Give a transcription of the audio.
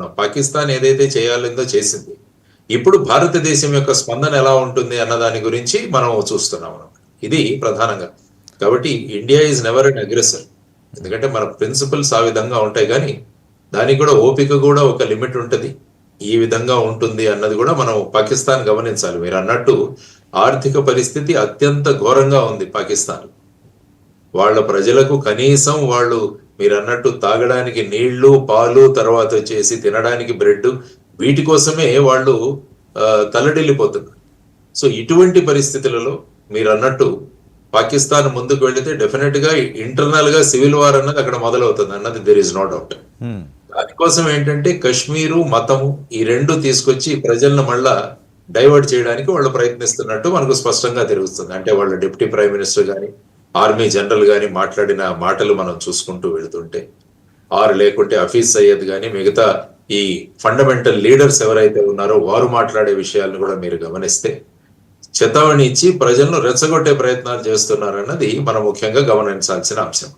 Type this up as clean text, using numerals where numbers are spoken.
ఉన్నాం. పాకిస్తాన్ ఏదైతే చేయాలిందో చేసింది. ఇప్పుడు భారతదేశం యొక్క స్పందన ఎలా ఉంటుంది అన్న దాని గురించి మనం చూస్తున్నాం అన్నమాట. ఇది ప్రధానంగా. కాబట్టి India is never an aggressor. ఎందుకంటే మన ప్రిన్సిపల్స్ ఆ విధంగా ఉంటాయి, కానీ దానికి కూడా ఓపిక కూడా ఒక లిమిట్ ఉంటుంది. ఈ విధంగా ఉంటుంది అన్నది కూడా మనం పాకిస్తాన్ గమనించాలి. మీరు అన్నట్టు ఆర్థిక పరిస్థితి అత్యంత ఘోరంగా ఉంది పాకిస్తాన్. వాళ్ళ ప్రజలకు కనీసం వాళ్ళు మీరు అన్నట్టు తాగడానికి నీళ్లు, పాలు, తర్వాత వచ్చేసి తినడానికి బ్రెడ్, వీటి కోసమే వాళ్ళు తల్లడిల్లిపోతున్నారు. సో ఇటువంటి పరిస్థితులలో మీరు అన్నట్టు పాకిస్తాన్ ముందుకు వెళితే డెఫినెట్ గా ఇంటర్నల్ గా సివిల్ వార్ అన్నది అక్కడ మొదలవుతుంది అన్నది దేర్ ఇస్ నో డౌట్. దానికోసం ఏంటంటే కశ్మీరు, మతము ఈ రెండు తీసుకొచ్చి ప్రజలను మళ్ళా డైవర్ట్ చేయడానికి వాళ్ళు ప్రయత్నిస్తున్నట్టు మనకు స్పష్టంగా తెలుస్తుంది. అంటే వాళ్ళ డిప్యూటీ ప్రైమ్ మినిస్టర్ గాని, ఆర్మీ జనరల్ గాని మాట్లాడిన మాటలు మనం చూసుకుంటూ వెళుతుంటే, లేకుంటే హఫీజ్ సయ్యద్ గాని, మిగతా ఈ ఫండమెంటల్ లీడర్స్ ఎవరైతే ఉన్నారో వారు మాట్లాడే విషయాలను కూడా మీరు గమనిస్తే చెతావణి ఇచ్చి ప్రజలను రెచ్చగొట్టే ప్రయత్నాలు చేస్తున్నారన్నది మనం ముఖ్యంగా గమనించాల్సిన అంశం.